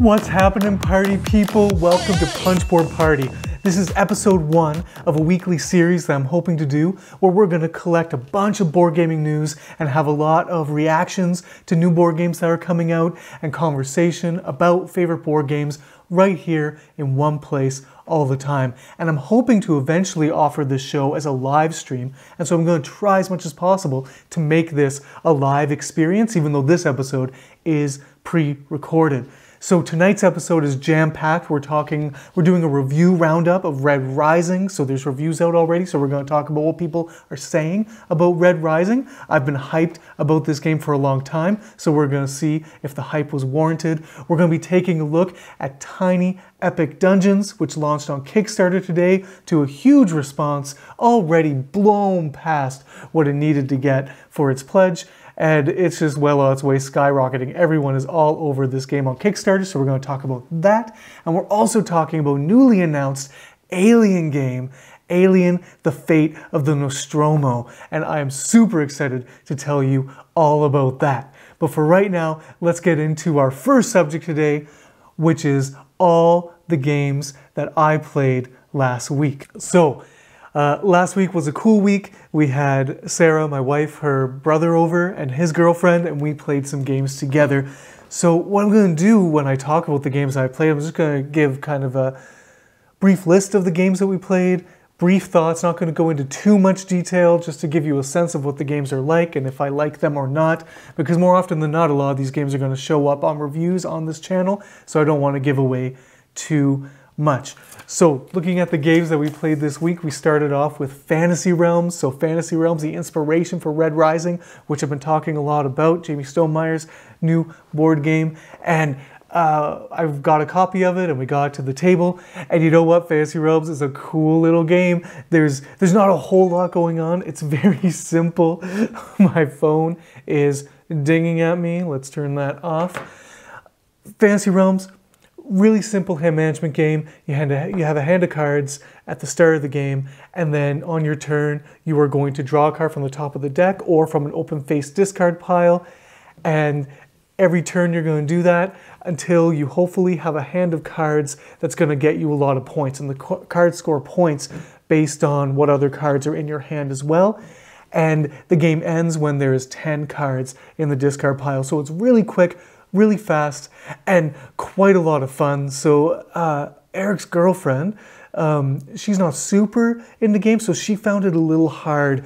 What's happening, party people? Welcome to Punchboard Party. This is episode 1 of a weekly series that I'm hoping to do where we're going to collect a bunch of board gaming news and have a lot of reactions to new board games that are coming out and conversation about favorite board games right here in one place all the time. And I'm hoping to eventually offer this show as a live stream, and so I'm going to try as much as possible to make this a live experience, even though this episode is pre-recorded. So tonight's episode is jam-packed. We're doing a review roundup of Red Rising. So there's reviews out already. So we're going to talk about what people are saying about Red Rising. I've been hyped about this game for a long time. So we're going to see if the hype was warranted. We're going to be taking a look at Tiny Epic Dungeons, which launched on Kickstarter today to a huge response, already blown past what it needed to get for its pledge. And it's just well on its way, skyrocketing. Everyone is all over this game on Kickstarter, so we're going to talk about that. And we're also talking about newly announced Alien game, Alien: The Fate of the Nostromo. And I am super excited to tell you all about that. But for right now, let's get into our first subject today, which is all the games that I played last week. So, last week was a cool week. We had Sarah, my wife, her brother over and his girlfriend, and we played some games together. So what I'm going to do when I talk about the games I played, I'm just going to give kind of a brief list of the games that we played, brief thoughts, not going to go into too much detail, just to give you a sense of what the games are like and if I like them or not, because more often than not, a lot of these games are going to show up on reviews on this channel, so I don't want to give away too much. So looking at the games that we played this week, we started off with Fantasy Realms. So Fantasy Realms, the inspiration for Red Rising, which I've been talking a lot about, Jamie Stonemaier's new board game. And I've got a copy of it and we got it to the table. And you know what? Fantasy Realms is a cool little game. There's not a whole lot going on. It's very simple. My phone is dinging at me. Let's turn that off. Fantasy Realms, really simple hand management game. You have a hand of cards at the start of the game, and then on your turn, you are going to draw a card from the top of the deck or from an open-faced discard pile. And every turn you're going to do that until you hopefully have a hand of cards that's going to get you a lot of points. And the cards score points based on what other cards are in your hand as well. And the game ends when there is 10 cards in the discard pile. So it's really quick, really fast, and quite a lot of fun. So Eric's girlfriend, she's not super into games, so she found it a little hard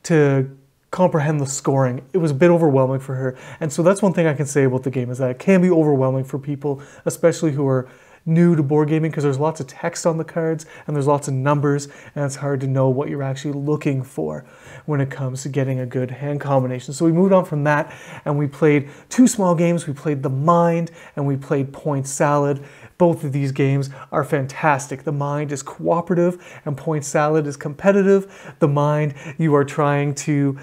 to comprehend the scoring. It was a bit overwhelming for her. And so that's one thing I can say about the game, is that it can be overwhelming for people, especially who are new to board gaming, because there's lots of text on the cards and there's lots of numbers, and it's hard to know what you're actually looking for when it comes to getting a good hand combination. So we moved on from that and we played 2 small games. We played The Mind and we played Point Salad. Both of these games are fantastic. The Mind is cooperative and Point Salad is competitive. The Mind, you are trying to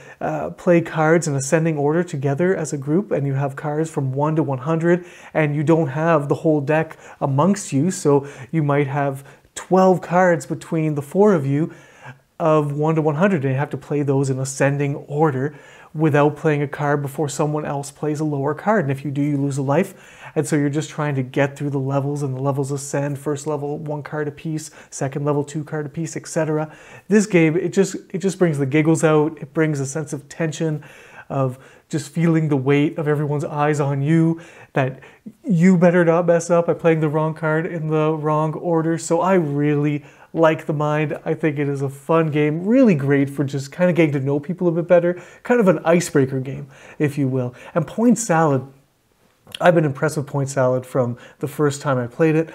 play cards in ascending order together as a group, and you have cards from 1 to 100, and you don't have the whole deck amongst you, so you might have 12 cards between the 4 of you of 1 to 100, and you have to play those in ascending order without playing a card before someone else plays a lower card. And if you do, you lose a life. And so you're just trying to get through the levels, and the levels ascend. First level, 1 card apiece. Second level, 2 card apiece, etc. This game, it just brings the giggles out. It brings a sense of tension, of just feeling the weight of everyone's eyes on you, that you better not mess up by playing the wrong card in the wrong order. So I really like The Mind. I think it is a fun game, really great for just kind of getting to know people a bit better, kind of an icebreaker game, if you will. And Point Salad, I've been impressed with Point Salad from the first time I played it.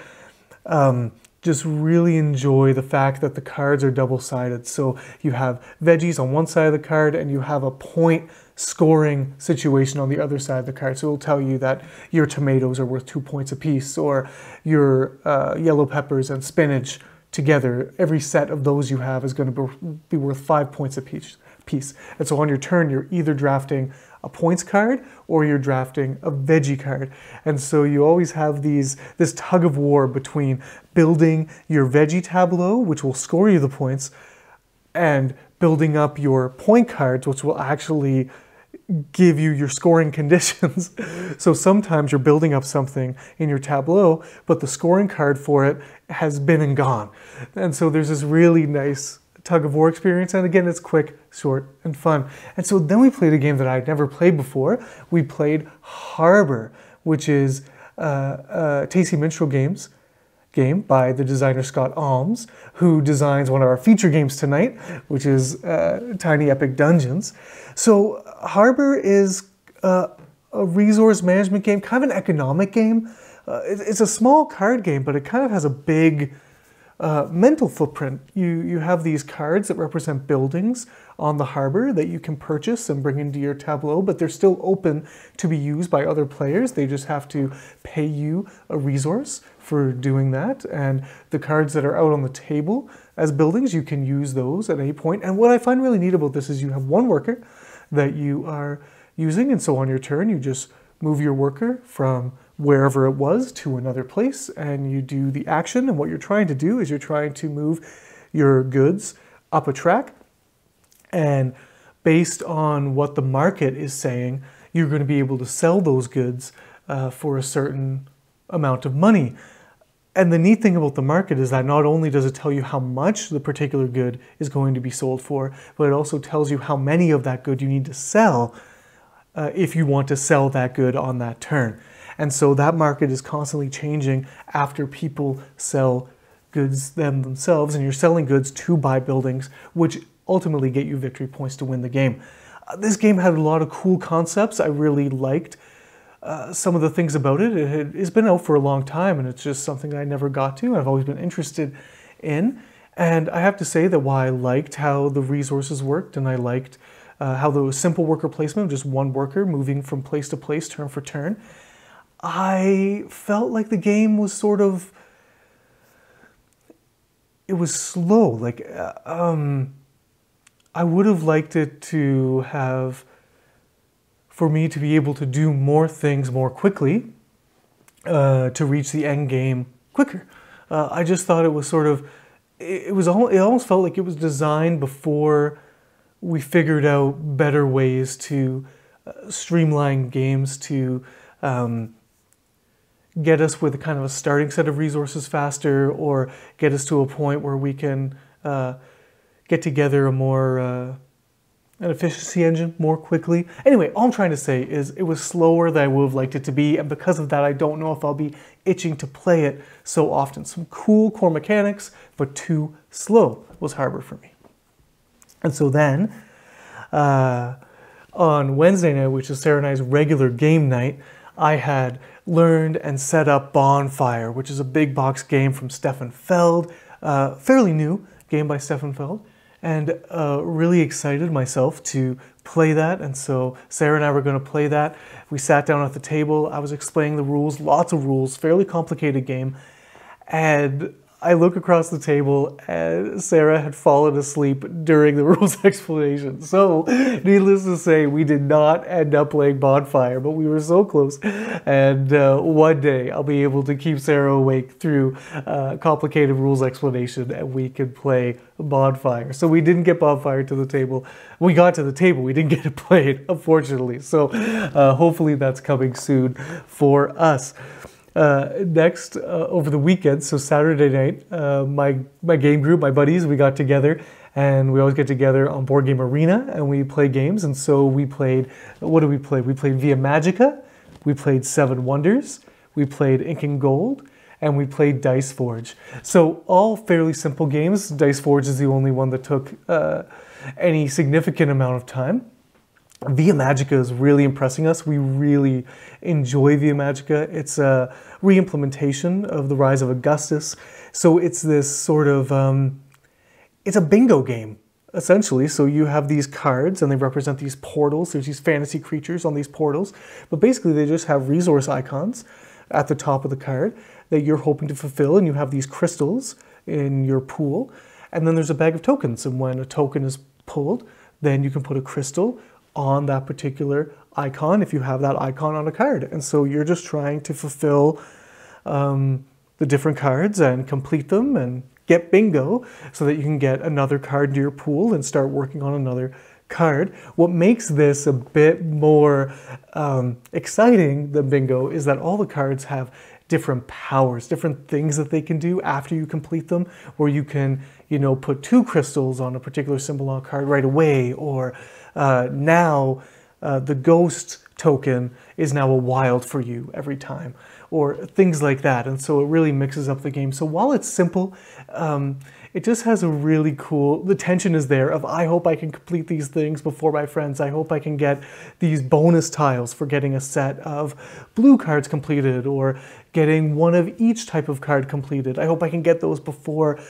Just really enjoy the fact that the cards are double-sided. So you have veggies on one side of the card and you have a point scoring situation on the other side of the card. So it'll tell you that your tomatoes are worth 2 points apiece, or your yellow peppers and spinach together, every set of those you have is going to be worth 5 points apiece. And so on your turn, you're either drafting a points card or you're drafting a veggie card. And so you always have this tug of war between building your veggie tableau, which will score you the points, and building up your point cards, which will actually give you your scoring conditions. So sometimes you're building up something in your tableau, but the scoring card for it has been and gone. And so there's this really nice tug of war experience. And again, it's quick, short, and fun. And so then we played a game that I'd never played before. We played Harbor, which is Tasty Minstrel Games game by the designer Scott Alms, who designs one of our feature games tonight, which is Tiny Epic Dungeons. So Harbor is a resource management game, kind of an economic game. It's a small card game, but it kind of has a big mental footprint. You have these cards that represent buildings on the harbor that you can purchase and bring into your tableau, but they're still open to be used by other players. They just have to pay you a resource for doing that. And the cards that are out on the table as buildings, you can use those at any point. And what I find really neat about this is you have one worker that you are using, and so on your turn, you just move your worker from wherever it was to another place, and you do the action. And what you're trying to do is you're trying to move your goods up a track, and based on what the market is saying, you're going to be able to sell those goods for a certain amount of money. And the neat thing about the market is that not only does it tell you how much the particular good is going to be sold for, but it also tells you how many of that good you need to sell if you want to sell that good on that turn. And so that market is constantly changing after people sell goods themselves, and you're selling goods to buy buildings, which ultimately get you victory points to win the game. This game had a lot of cool concepts. I really liked some of the things about it. It's been out for a long time, and it's just something that I never got to. I've always been interested in. And I have to say that while I liked how the resources worked, and I liked how the simple worker placement, just one worker moving from place to place, turn for turn, I felt like the game was sort of, it was slow. Like, I would have liked it to have, for me to be able to do more things more quickly, to reach the end game quicker. I just thought it was sort of, it almost felt like it was designed before we figured out better ways to streamline games to get us with a kind of a starting set of resources faster, or get us to a point where we can get together a more an efficiency engine more quickly. Anyway, all I'm trying to say is it was slower than I would have liked it to be, and because of that, I don't know if I'll be itching to play it so often. Some cool core mechanics, but too slow was Harbor for me. And so then, on Wednesday night, which is Sarah and I's regular game night, I had learned and set up Bonfire, which is a big box game from Stefan Feld, fairly new game by Stefan Feld, and really excited myself to play that. And so Sarah and I were going to play that. We sat down at the table. I was explaining the rules, lots of rules, fairly complicated game. And I look across the table and Sarah had fallen asleep during the rules explanation. So, needless to say, we did not end up playing Bonfire, but we were so close. And one day I'll be able to keep Sarah awake through complicated rules explanation, and we could play Bonfire. So we didn't get Bonfire to the table. We got to the table, we didn't get it played, unfortunately. So hopefully that's coming soon for us. Next, over the weekend, so Saturday night, my game group, my buddies, we got together, and we always get together on Board Game Arena, and we play games. And so we played, what did we play? We played Via Magica, we played Seven Wonders, we played Ink and Gold, and we played Dice Forge. So all fairly simple games. Dice Forge is the only one that took any significant amount of time. Via Magica is really impressing us. We really enjoy Via Magica. It's a re-implementation of The Rise of Augustus. So it's this sort of, it's a bingo game, essentially. So you have these cards and they represent these portals. There's these fantasy creatures on these portals. But basically they just have resource icons at the top of the card that you're hoping to fulfill. And you have these crystals in your pool. And then there's a bag of tokens. And when a token is pulled, then you can put a crystal on that particular icon if you have that icon on a card. And so you're just trying to fulfill the different cards and complete them and get bingo so that you can get another card into your pool and start working on another card. What makes this a bit more exciting than bingo is that all the cards have different powers, different things that they can do after you complete them, where you can, put 2 crystals on a particular symbol on a card right away, or now the ghost token is now a wild for you every time, or things like that. And so it really mixes up the game. So while it's simple, it just has a really cool, the tension is there of, I hope I can complete these things before my friends. I hope I can get these bonus tiles for getting a set of blue cards completed, or getting one of each type of card completed. I hope I can get those before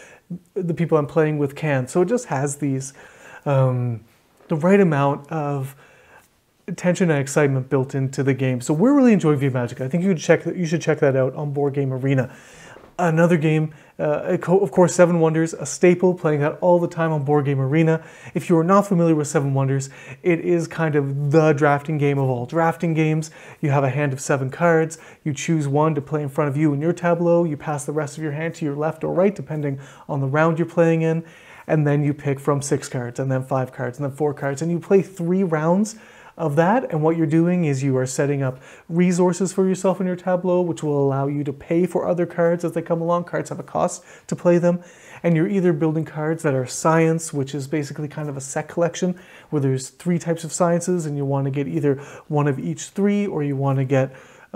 the people I'm playing with can. So it just has these, the right amount of tension and excitement built into the game. So we're really enjoying V Magic. I think you should check that out on Board Game Arena. Another game, of course, Seven Wonders, a staple, playing that all the time on Board Game Arena. If you are not familiar with Seven Wonders, it is kind of the drafting game of all drafting games. You have a hand of 7 cards. You choose one to play in front of you in your tableau. You pass the rest of your hand to your left or right, depending on the round you're playing in. And then you pick from 6 cards, and then 5 cards, and then 4 cards. And you play 3 rounds of that, and what you're doing is you are setting up resources for yourself in your tableau, which will allow you to pay for other cards as they come along. Cards have a cost to play them, and you're either building cards that are science, which is basically kind of a set collection where there's 3 types of sciences, and you want to get either one of each 3, or you want to get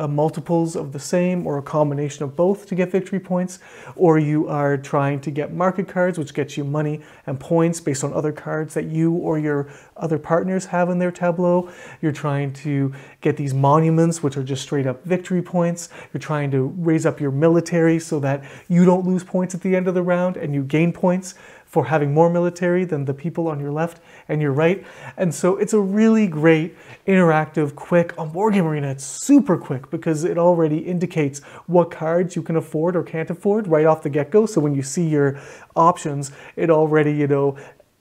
multiples of the same, or a combination of both to get victory points, or you are trying to get market cards, which gets you money and points based on other cards that you or your other partners have in their tableau. You're trying to get these monuments, which are just straight up victory points. You're trying to raise up your military so that you don't lose points at the end of the round, and you gain points for having more military than the people on your left and your right. And so it's a really great, interactive, quick, on Board Game Arena, it's super quick because it already indicates what cards you can afford or can't afford right off the get-go. So when you see your options, it already,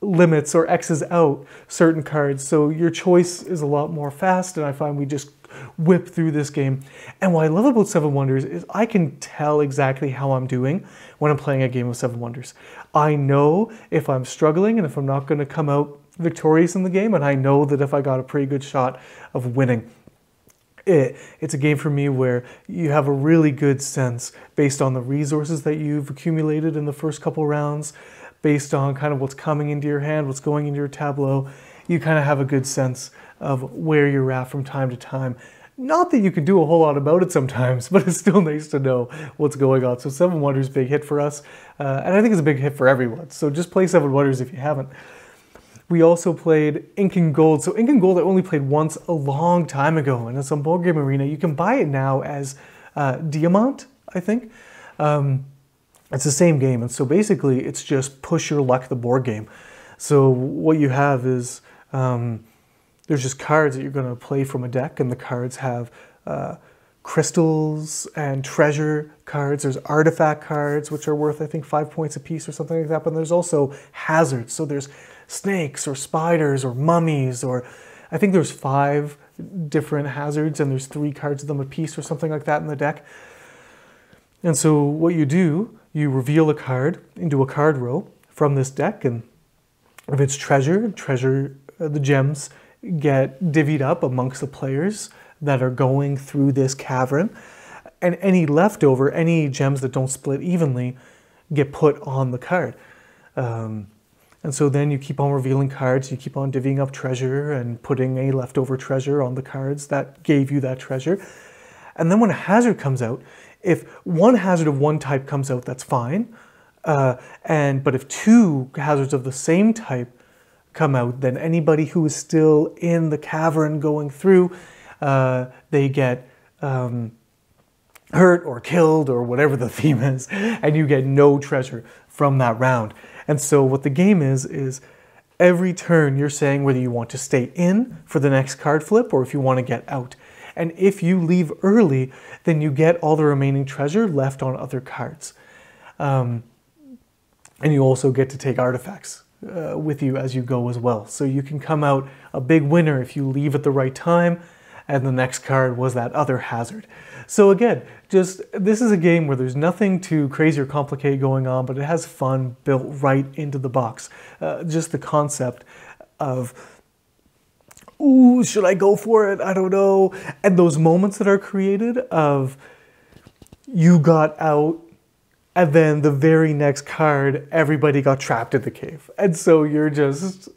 limits or X's out certain cards. So your choice is a lot more fast, and I find we just whip through this game. And what I love about Seven Wonders is I can tell exactly how I'm doing when I'm playing a game of Seven Wonders. I know if I'm struggling and if I'm not going to come out victorious in the game, and I know that if I got a pretty good shot of winning. It's a game for me where you have a really good sense based on the resources that you've accumulated in the first couple rounds, based on kind of what's coming into your hand, what's going into your tableau. You kind of have a good sense of where you're at from time to time. Not that you can do a whole lot about it sometimes, but it's still nice to know what's going on. So Seven Wonders, big hit for us, and I think it's a big hit for everyone. So just play Seven Wonders if you haven't. We also played Ink and Gold. So Ink and Gold I only played once a long time ago, and it's on Board Game Arena. You can buy it now as Diamant, I think. It's the same game, and so basically it's just push your luck the board game. So what you have is there's just cards that you're going to play from a deck, and the cards have crystals and treasure cards. There's artifact cards, which are worth, I think, 5 points a piece or something like that. But there's also hazards. So there's snakes or spiders or mummies, or I think there's 5 different hazards, and there's 3 cards of them a piece or something like that in the deck. And so what you do, you reveal a card into a card row from this deck, and if it's treasure, the gems get divvied up amongst the players that are going through this cavern, and any leftover, any gems that don't split evenly, get put on the card. And so then you keep on revealing cards, you keep on divvying up treasure and putting a leftover treasure on the cards that gave you that treasure. And then when a hazard comes out, if one hazard of one type comes out, that's fine. But if 2 hazards of the same type come out, then anybody who is still in the cavern going through, they get hurt or killed or whatever the theme is, and you get no treasure from that round. And so what the game is every turn you're saying whether you want to stay in for the next card flip or if you want to get out. And if you leave early, then you get all the remaining treasure left on other cards. And you also get to take artifacts with you as you go as well. So you can come out a big winner if you leave at the right time, and the next card was that other hazard. So again, this is a game where there's nothing too crazy or complicated going on, but it has fun built right into the box. Just the concept of ooh, should I go for it? I don't know. And those moments that are created of you got out, and then the very next card, everybody got trapped in the cave. And so you're just,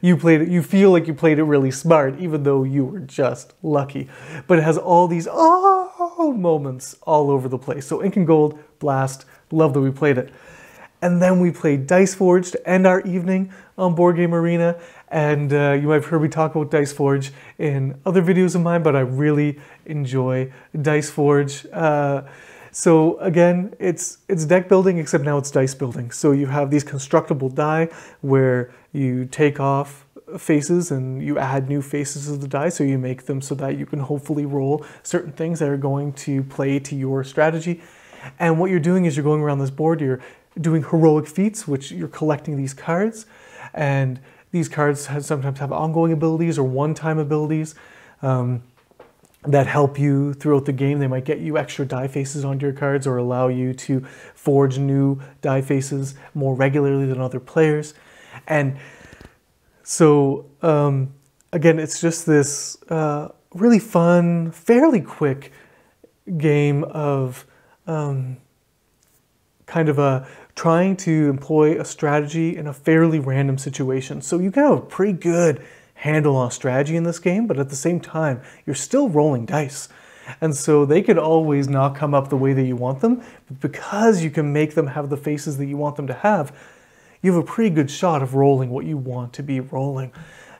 you feel like you played it really smart, even though you were just lucky. But it has all these moments all over the place. So Ink and Gold, blast, love that we played it. And then we played Dice Forge to end our evening on Board Game Arena. And you might have heard me talk about Dice Forge in other videos of mine, but I really enjoy Dice Forge. So again, it's deck building, except now it's dice building. So you have these constructible die where you take off faces and you add new faces to the die. So you make them so that you can hopefully roll certain things that are going to play to your strategy. And what you're doing is you're going around this board, you're doing heroic feats, which you're collecting these cards. And these cards sometimes have ongoing abilities or one-time abilities. That help you throughout the game. They might get you extra die faces onto your cards or allow you to forge new die faces more regularly than other players. And so, again, it's just this really fun, fairly quick game of kind of trying to employ a strategy in a fairly random situation. So you can have a pretty good handle on strategy in this game, but at the same time, you're still rolling dice. And so they could always not come up the way that you want them, but because you can make them have the faces that you want them to have, you have a pretty good shot of rolling what you want to be rolling.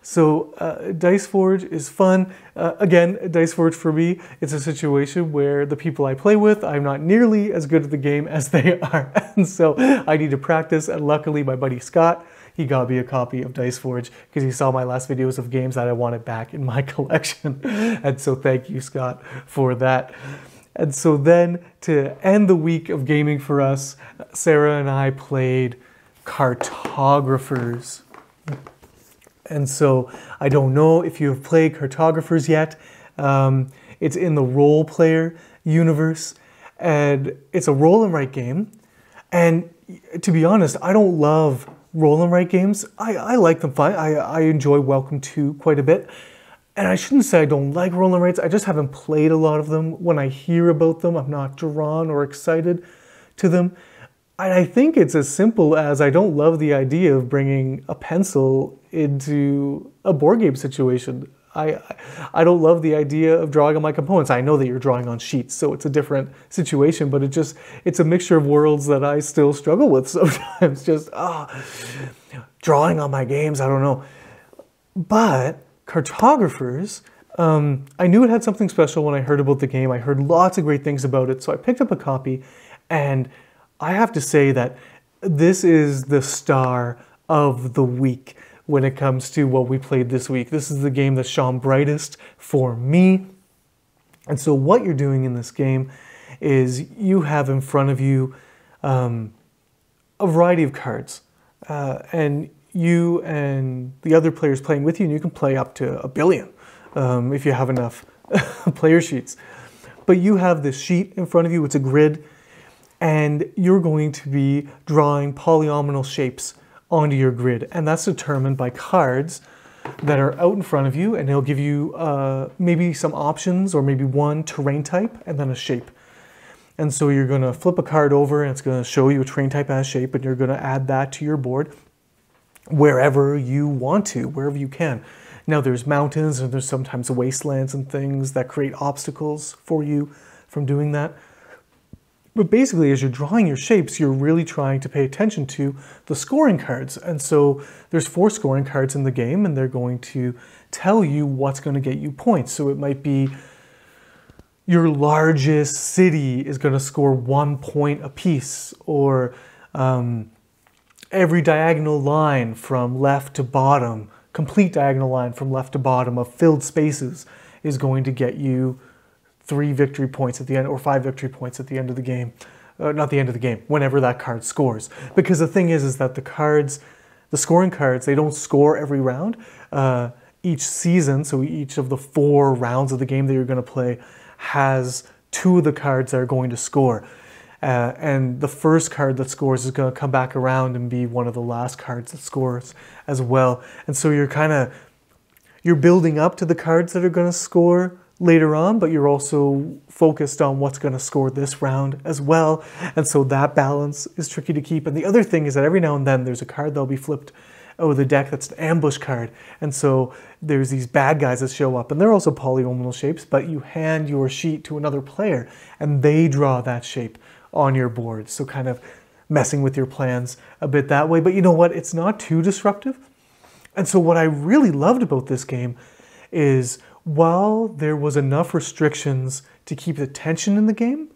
So Dice Forge is fun. Again, Dice Forge for me, it's a situation where the people I play with, I'm not nearly as good at the game as they are. And so I need to practice, and luckily my buddy Scott, he got me a copy of Dice Forge because he saw my last videos of games that I wanted back in my collection. And so thank you, Scott, for that. And so then to end the week of gaming for us, Sarah and I played Cartographers. And so I don't know if you have played Cartographers yet. It's in the role player universe, and it's a roll and write game. And to be honest, I don't love roll and write games. I like them fine. I enjoy Welcome to quite a bit. And I shouldn't say I don't like roll and writes. I just haven't played a lot of them. When I hear about them, I'm not drawn or excited to them. And I think it's as simple as I don't love the idea of bringing a pencil into a board game situation. I don't love the idea of drawing on my components. I know that you're drawing on sheets, so it's a different situation, but it's a mixture of worlds that I still struggle with sometimes. Just, drawing on my games, I don't know. But Cartographers, I knew it had something special when I heard about the game. I heard lots of great things about it, so I picked up a copy, and I have to say that this is the star of the week when it comes to what we played this week. This is the game that shone brightest for me. And so what you're doing in this game is you have in front of you a variety of cards. And you and the other players playing with you, and you can play up to 1 billion if you have enough player sheets. But you have this sheet in front of you, it's a grid, and you're going to be drawing polynomial shapes onto your grid, and that's determined by cards that are out in front of you, and it'll give you maybe some options or maybe one terrain type and then a shape. And so you're going to flip a card over and it's going to show you a terrain type as shape, and you're going to add that to your board wherever you want to, wherever you can. Now there's mountains and there's sometimes wastelands and things that create obstacles for you from doing that. But basically, as you're drawing your shapes, you're really trying to pay attention to the scoring cards. And so there's 4 scoring cards in the game, and they're going to tell you what's going to get you points. So it might be your largest city is going to score 1 point apiece, or every diagonal line from left to bottom, complete diagonal line from left to bottom of filled spaces is going to get you 3 victory points at the end, or 5 victory points at the end of the game. Not the end of the game, whenever that card scores. Because the thing is that the cards, the scoring cards, they don't score every round. Each season, so each of the 4 rounds of the game that you're going to play has 2 of the cards that are going to score. And the first card that scores is going to come back around and be one of the last cards that scores as well. And so you're you're building up to the cards that are going to score later on, but you're also focused on what's going to score this round as well. And so that balance is tricky to keep. And the other thing is that every now and then there's a card that'll be flipped out of the deck that's an ambush card. And so there's these bad guys that show up, and they're also polynomial shapes, but you hand your sheet to another player and they draw that shape on your board. So kind of messing with your plans a bit that way. But you know what? It's not too disruptive. And so what I really loved about this game is while there was enough restrictions to keep the tension in the game,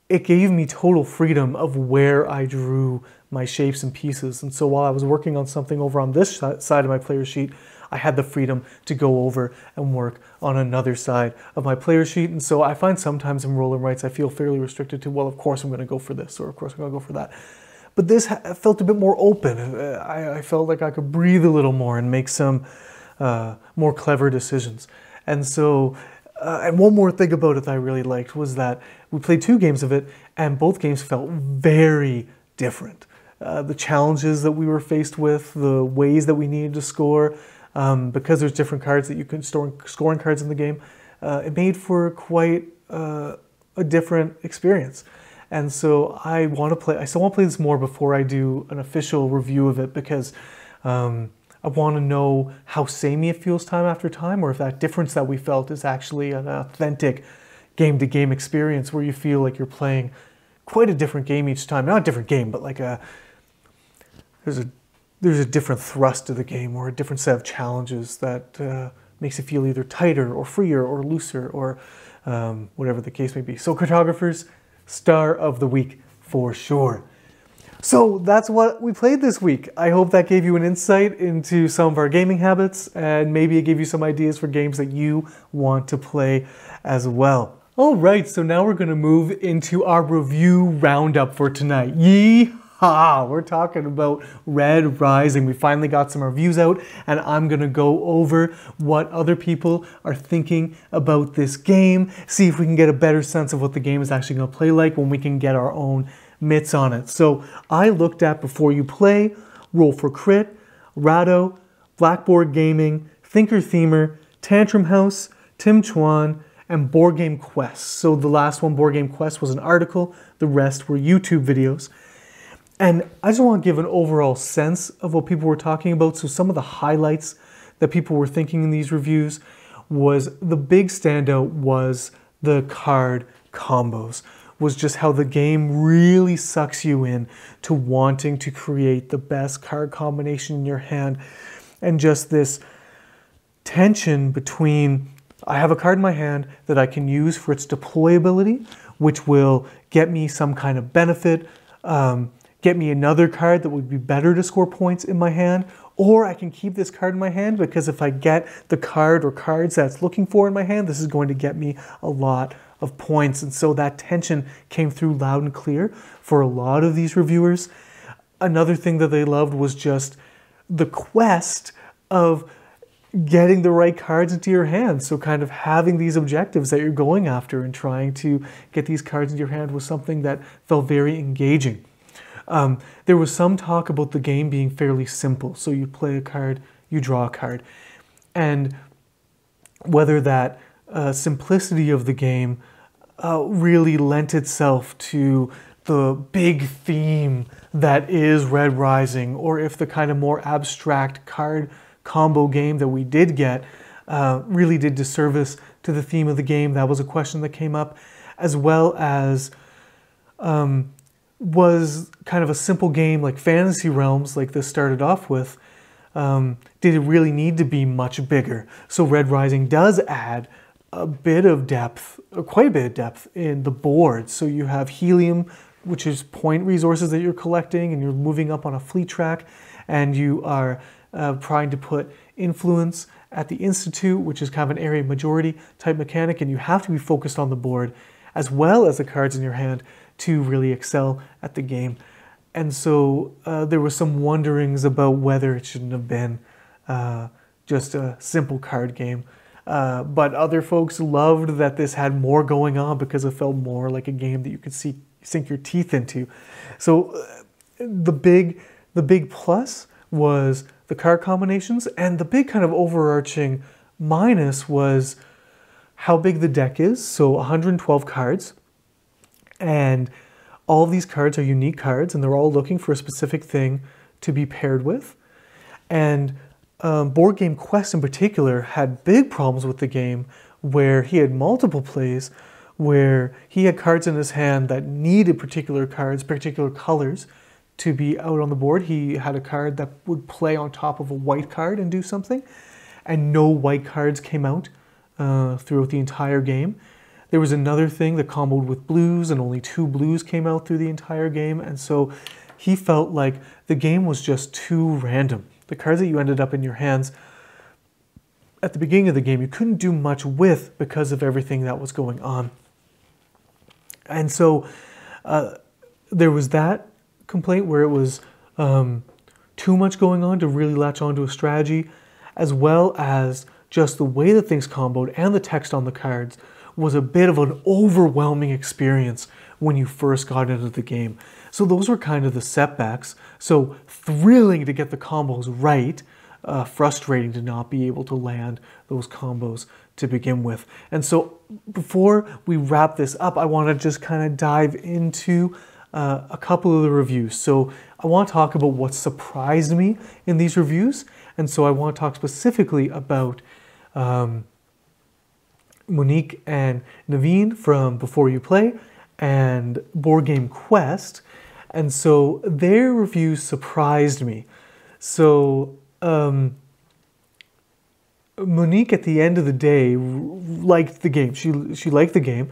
it gave me total freedom of where I drew my shapes and pieces. And so while I was working on something over on this side of my player sheet, I had the freedom to go over and work on another side of my player sheet. And so I find sometimes in roll and writes, I feel fairly restricted to, well, of course I'm going to go for this, or of course I'm going to go for that. But this felt a bit more open. I felt like I could breathe a little more and make some more clever decisions. And so, and one more thing about it that I really liked was that we played 2 games of it, and both games felt very different. The challenges that we were faced with, the ways that we needed to score, because there's different cards that you can scoring cards in the game, it made for quite a different experience. And so I still want to play this more before I do an official review of it, because I want to know how samey it feels time after time, or if that difference that we felt is actually an authentic game-to-game experience where you feel like you're playing quite a different game each time. Not a different game, but like there's a different thrust to the game, or a different set of challenges that makes it feel either tighter or freer or looser, or whatever the case may be. So Cartographers, star of the week for sure. So that's what we played this week. I hope that gave you an insight into some of our gaming habits, and maybe it gave you some ideas for games that you want to play as well. All right, so now we're going to move into our review roundup for tonight. Yeehaw! We're talking about Red Rising. We finally got some reviews out, and I'm going to go over what other people are thinking about this game, see if we can get a better sense of what the game is actually going to play like when we can get our own mitts on it. So I looked at Before You Play, Roll for Crit, Rado, Blackboard Gaming, Thinker Themer, Tantrum House, Tim Chuan, and Board Game Quest. So the last one, Board Game Quest, was an article. The rest were YouTube videos. And I just want to give an overall sense of what people were talking about. So some of the highlights that people were thinking in these reviews was, the big standout was the card combos, was just how the game really sucks you in to wanting to create the best card combination in your hand. And just this tension between, I have a card in my hand that I can use for its deployability, which will get me some kind of benefit, get me another card that would be better to score points in my hand, or I can keep this card in my hand because if I get the card or cards that it's looking for in my hand, this is going to get me a lot of points. And so that tension came through loud and clear for a lot of these reviewers. Another thing that they loved was just the quest of getting the right cards into your hand. So kind of having these objectives that you're going after and trying to get these cards into your hand was something that felt very engaging. There was some talk about the game being fairly simple. So you play a card, you draw a card. And whether that simplicity of the game really lent itself to the big theme that is Red Rising, or if the kind of more abstract card combo game that we did get really did disservice to the theme of the game. That was a question that came up, as well as was kind of a simple game like Fantasy Realms, like this started off with, did it really need to be much bigger? So Red Rising does add a bit of depth, quite a bit of depth in the board. So you have helium, which is point resources that you're collecting, and you're moving up on a fleet track, and you are trying to put influence at the Institute, which is kind of an area majority type mechanic, and you have to be focused on the board as well as the cards in your hand to really excel at the game. And so there were some wonderings about whether it shouldn't have been just a simple card game. But other folks loved that this had more going on because it felt more like a game that you could sink your teeth into. So the big plus was the card combinations. And the big kind of overarching minus was how big the deck is. So 112 cards. And all of these cards are unique cards, and they're all looking for a specific thing to be paired with. And Board Game Quest in particular had big problems with the game where he had multiple plays where he had cards in his hand that needed particular cards, particular colors to be out on the board. He had a card that would play on top of a white card and do something, and no white cards came out throughout the entire game. There was another thing that comboed with blues, and only 2 blues came out through the entire game, and so he felt like the game was just too random. The cards that you ended up in your hands at the beginning of the game, you couldn't do much with because of everything that was going on. And so there was that complaint where it was too much going on to really latch onto a strategy, as well as just the way that things comboed and the text on the cards was a bit of an overwhelming experience when you first got into the game. So those were kind of the setbacks. So thrilling to get the combos right, frustrating to not be able to land those combos to begin with. And so before we wrap this up, I want to just kind of dive into a couple of the reviews. So I want to talk about what surprised me in these reviews. And so I want to talk specifically about Monique and Naveen from Before You Play and Board Game Quest. And so their reviews surprised me. So Monique, at the end of the day, liked the game. She liked the game,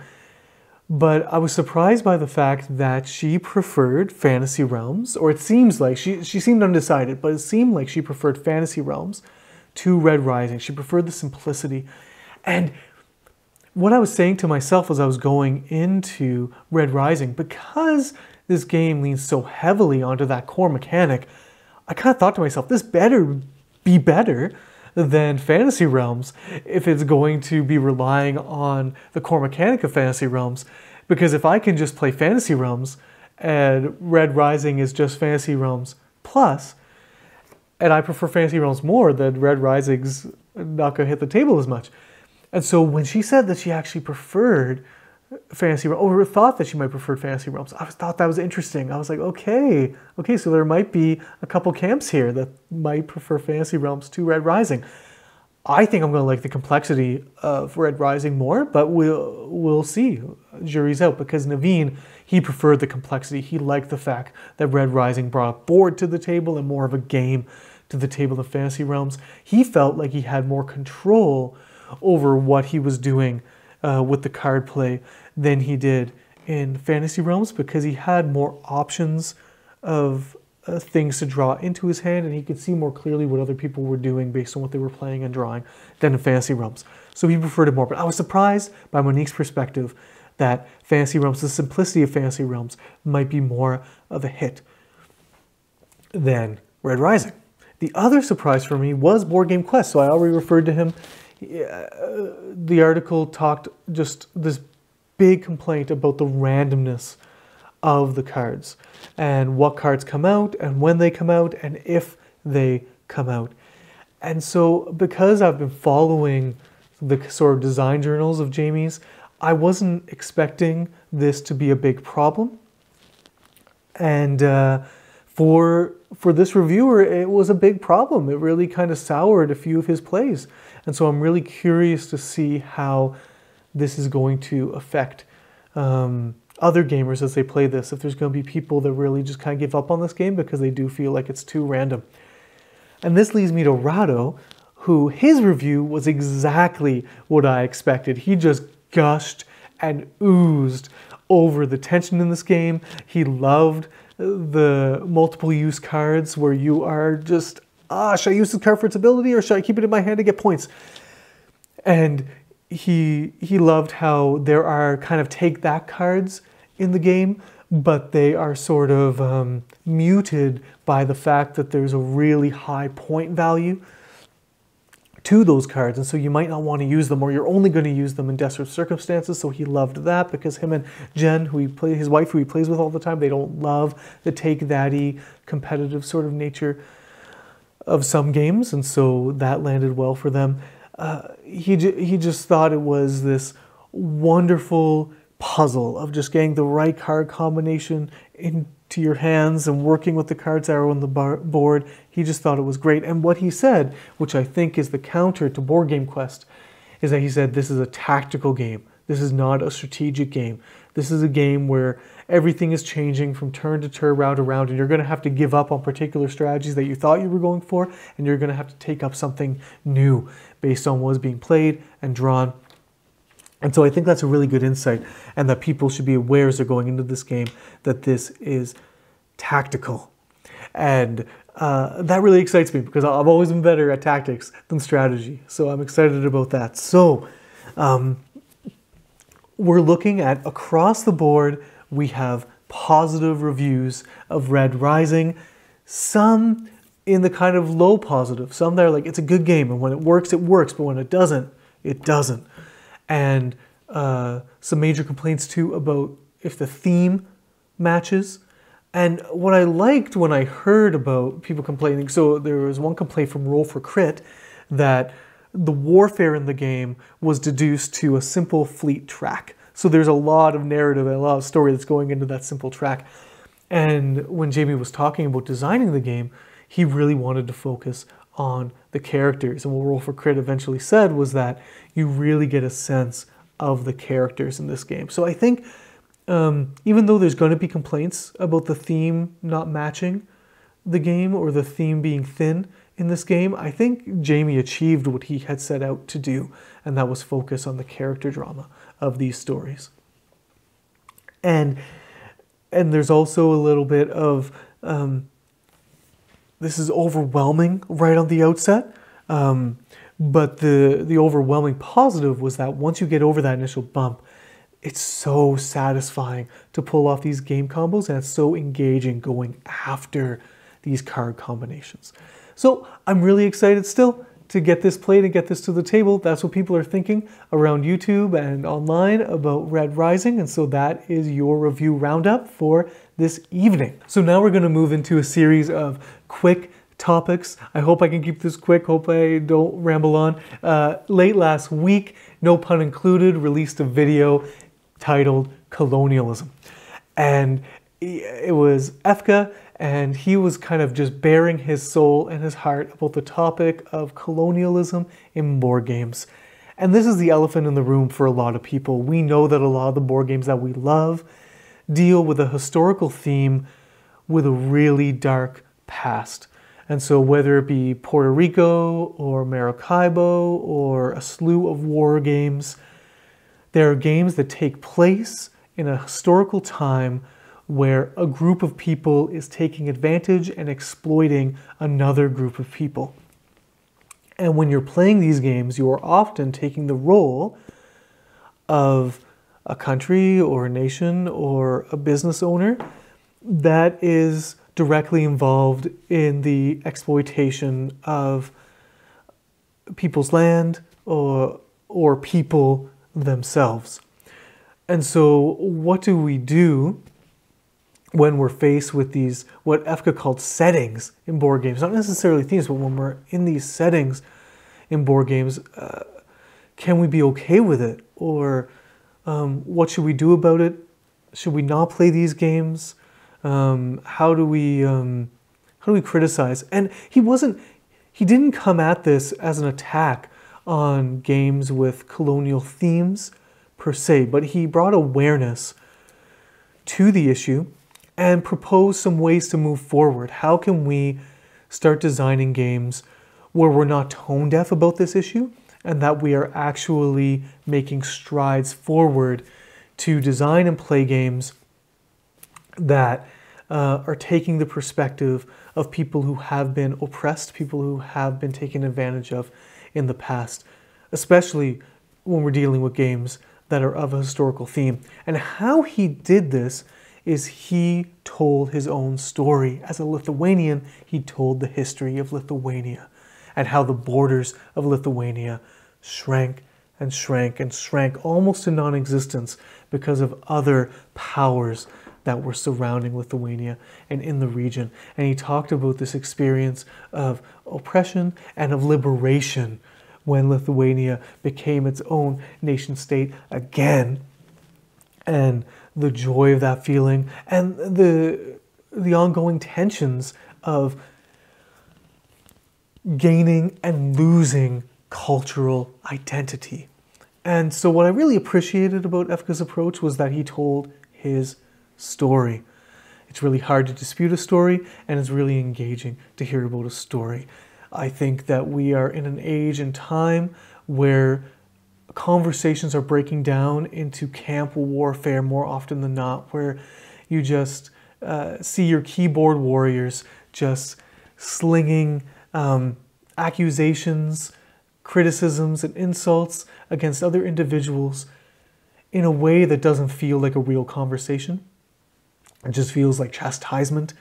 but I was surprised by the fact that she preferred Fantasy Realms, or it seems like she seemed undecided, but it seemed like she preferred Fantasy Realms to Red Rising. She preferred the simplicity. And what I was saying to myself as I was going into Red Rising, because this game leans so heavily onto that core mechanic, I kind of thought to myself, this better be better than Fantasy Realms if it's going to be relying on the core mechanic of Fantasy Realms. Because if I can just play Fantasy Realms and Red Rising is just Fantasy Realms plus, and I prefer Fantasy Realms more, then Red Rising's not going to hit the table as much. And so when she said that she actually preferred Fantasy Realms, or thought that she might prefer Fantasy Realms, I thought that was interesting. I was like, okay, so there might be a couple camps here that might prefer Fantasy Realms to Red Rising. I think I'm going to like the complexity of Red Rising more, but we'll see. Jury's out, because Naveen, he preferred the complexity. He liked the fact that Red Rising brought a board to the table and more of a game to the table of Fantasy Realms. He felt like he had more control over what he was doing with the card play than he did in Fantasy Realms, because he had more options of things to draw into his hand, and he could see more clearly what other people were doing based on what they were playing and drawing than in Fantasy Realms. So he preferred it more. But I was surprised by Monique's perspective that Fantasy Realms, the simplicity of Fantasy Realms, might be more of a hit than Red Rising. The other surprise for me was Board Game Quest. So I already referred to him. The article talked just this big complaint about the randomness of the cards and what cards come out and when they come out and if they come out. And so because I've been following the sort of design journals of Jamie's, I wasn't expecting this to be a big problem. And for this reviewer, it was a big problem. It really kind of soured a few of his plays. And so I'm really curious to see how this is going to affect other gamers as they play this. If there's going to be people that really just kind of give up on this game because they do feel like it's too random. And this leads me to Rado, who his review was exactly what I expected. He just gushed and oozed over the tension in this game. He loved the multiple use cards where you are just, should I use this card for its ability or should I keep it in my hand to get points? And he loved how there are kind of take that cards in the game, but they are sort of muted by the fact that there's a really high point value to those cards, and so you might not want to use them, or you're only going to use them in desperate circumstances. So he loved that, because him and Jen, his wife, who he plays with all the time, they don't love the take-that-y competitive sort of nature of some games, and so that landed well for them. He just thought it was this wonderful puzzle of just getting the right card combination into your hands and working with the cards that are on the board. He just thought it was great. And what he said, which I think is the counter to Board Game Quest, is that he said this is a tactical game. This is not a strategic game. This is a game where everything is changing from turn to turn, round to round, and you're going to have to give up on particular strategies that you thought you were going for, and you're going to have to take up something new based on what is being played and drawn. And so I think that's a really good insight, and that people should be aware as they're going into this game that this is tactical. And that really excites me because I've always been better at tactics than strategy. So I'm excited about that. So we're looking at, across the board, we have positive reviews of Red Rising. Some in the kind of low positive. Some that are like, it's a good game, and when it works, but when it doesn't, it doesn't. And some major complaints too about if the theme matches. And what I liked when I heard about people complaining, so there was one complaint from Roll for Crit that the warfare in the game was deduced to a simple fleet track. So there's a lot of narrative and a lot of story that's going into that simple track. And when Jamie was talking about designing the game, he really wanted to focus on the characters. And what Roll for Crit eventually said was that you really get a sense of the characters in this game. So I think even though there's going to be complaints about the theme not matching the game or the theme being thin in this game, I think Jamie achieved what he had set out to do, and that was focus on the character drama of these stories. And there's also a little bit of this is overwhelming right on the outset, but the overwhelming positive was that once you get over that initial bump, it's so satisfying to pull off these game combos, and it's so engaging going after these card combinations. So I'm really excited still to get this played and get this to the table. That's what people are thinking around YouTube and online about Red Rising, and so that is your review roundup for this evening. So now we're going to move into a series of quick topics. I hope I can keep this quick, hope I don't ramble on. Late last week, no pun included, released a video titled Colonialism. And it was Efka, and he was kind of just bearing his soul and his heart about the topic of colonialism in board games. And this is the elephant in the room for a lot of people. We know that a lot of the board games that we love deal with a historical theme with a really dark past. And so whether it be Puerto Rico or Maracaibo or a slew of war games, there are games that take place in a historical time where a group of people is taking advantage and exploiting another group of people. And when you're playing these games, you are often taking the role of a country or a nation or a business owner that is directly involved in the exploitation of people's land or people themselves. And so what do we do when we're faced with these, what Efka called settings in board games? Not necessarily themes, but when we're in these settings in board games, can we be okay with it? Or what should we do about it? Should we not play these games? How do we criticize? And he didn't come at this as an attack on games with colonial themes per se, but he brought awareness to the issue and proposed some ways to move forward. How can we start designing games where we're not tone deaf about this issue and that we are actually making strides forward to design and play games that are taking the perspective of people who have been oppressed, people who have been taken advantage of in the past, especially when we're dealing with games that are of a historical theme. And how he did this is he told his own story. As a Lithuanian, he told the history of Lithuania and how the borders of Lithuania shrank and shrank and shrank almost to non-existence because of other powers that were surrounding Lithuania and in the region. And he talked about this experience of oppression and of liberation when Lithuania became its own nation state again, and the joy of that feeling, and the ongoing tensions of gaining and losing cultural identity. And so what I really appreciated about Efka's approach was that he told his story. It's really hard to dispute a story, and it's really engaging to hear about a story. I think that we are in an age and time where conversations are breaking down into camp warfare more often than not, where you just see your keyboard warriors just slinging accusations, criticisms, and insults against other individuals in a way that doesn't feel like a real conversation. It just feels like chastisement.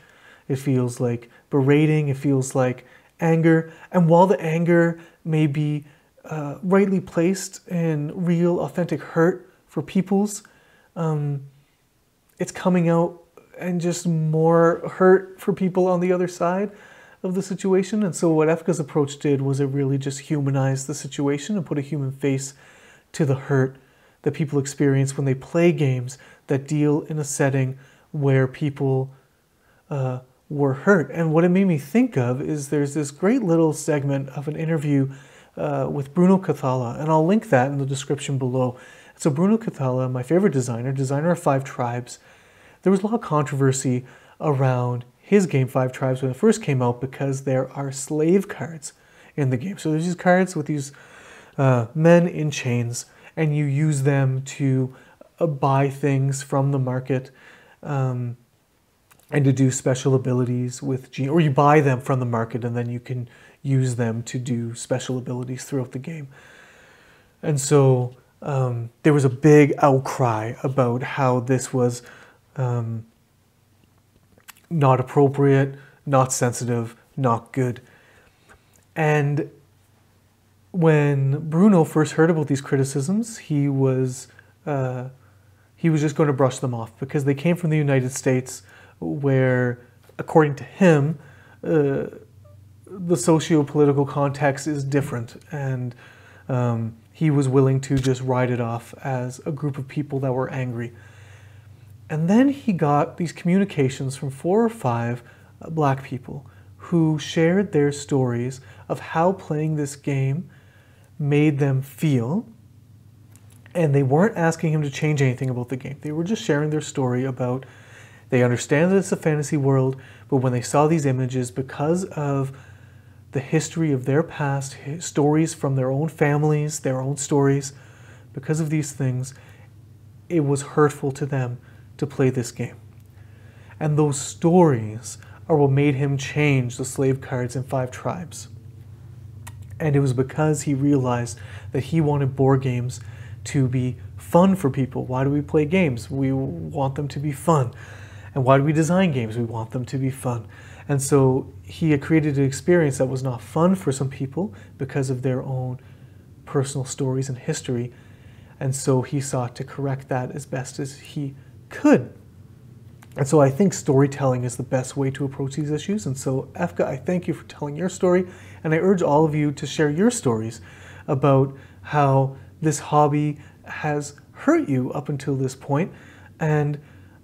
It feels like berating. It feels like anger. And while the anger may be rightly placed in real, authentic hurt for peoples, it's coming out and just more hurt for people on the other side of the situation. And so what Efka's approach did was it really just humanized the situation and put a human face to the hurt that people experience when they play games that deal in a setting where people were hurt. And what it made me think of is there's this great little segment of an interview with Bruno Cathala, and I'll link that in the description below. So Bruno Cathala, my favorite designer of Five Tribes, there was a lot of controversy around his game Five Tribes when it first came out because there are slave cards in the game. So there's these cards with these men in chains, and you use them to buy things from the market and to do special abilities with or you buy them from the market and then you can use them to do special abilities throughout the game. And so there was a big outcry about how this was not appropriate, not sensitive, not good. And when Bruno first heard about these criticisms, he was just going to brush them off because they came from the United States, where, according to him, the socio-political context is different, and he was willing to just write it off as a group of people that were angry. And then he got these communications from 4 or 5 black people who shared their stories of how playing this game made them feel. And they weren't asking him to change anything about the game. They were just sharing their story about, they understand that it's a fantasy world, but when they saw these images, because of the history of their past, stories from their own families, their own stories, because of these things, it was hurtful to them to play this game. And those stories are what made him change the slave cards in Five Tribes. And it was because he realized that he wanted board games to be fun for people. Why do we play games? We want them to be fun. And why do we design games? We want them to be fun. And so he had created an experience that was not fun for some people because of their own personal stories and history. And so he sought to correct that as best as he could. And so I think storytelling is the best way to approach these issues. And so, Efka, I thank you for telling your story. And I urge all of you to share your stories about how this hobby has hurt you up until this point, and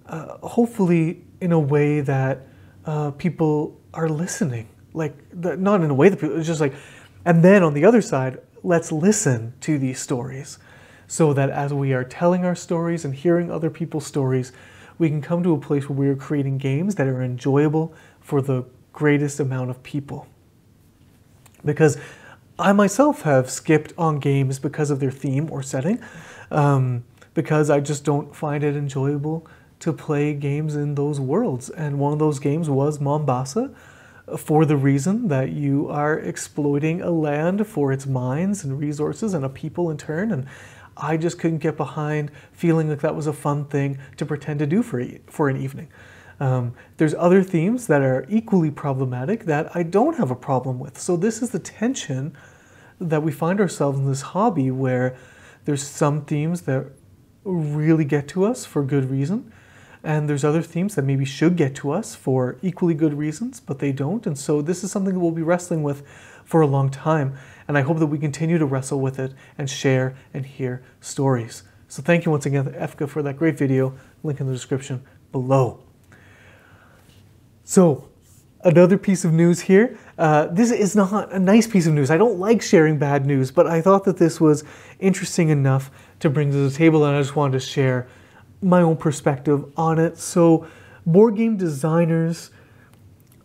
hopefully in a way that people are listening. Like, not in a way that people, it's just like, and then on the other side, let's listen to these stories so that as we are telling our stories and hearing other people's stories, we can come to a place where we are creating games that are enjoyable for the greatest amount of people. Because I myself have skipped on games because of their theme or setting, because I just don't find it enjoyable to play games in those worlds. And one of those games was Mombasa, for the reason that you are exploiting a land for its mines and resources and a people in turn. And I just couldn't get behind feeling like that was a fun thing to pretend to do for an evening. There's other themes that are equally problematic that I don't have a problem with. So this is the tension that we find ourselves in this hobby, where there's some themes that really get to us for good reason, And there's other themes that maybe should get to us for equally good reasons, but they don't. And so this is something that we'll be wrestling with for a long time. And I hope that we continue to wrestle with it and share and hear stories. So thank you once again, Efka, for that great video. Link in the description below. So another piece of news here. This is not a nice piece of news. I don't like sharing bad news, but I thought that this was interesting enough to bring to the table, and I just wanted to share my own perspective on it. So board game designers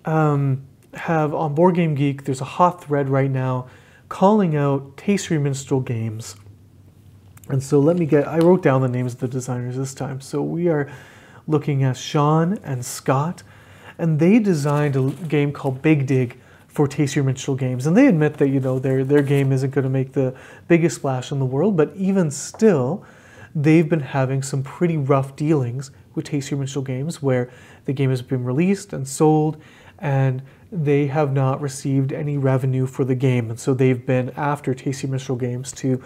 have, on Board Game Geek, there's a hot thread right now calling out Tasty Minstrel Games. And so I wrote down the names of the designers this time. So we are looking at Sean and Scott, and they designed a game called Big Dig for Tasty Minstrel Games. And they admit that, you know, their game isn't going to make the biggest splash in the world, but even still, they've been having some pretty rough dealings with Tasty Minstrel Games, where the game has been released and sold, and they have not received any revenue for the game. And so they've been after Tasty Minstrel Games to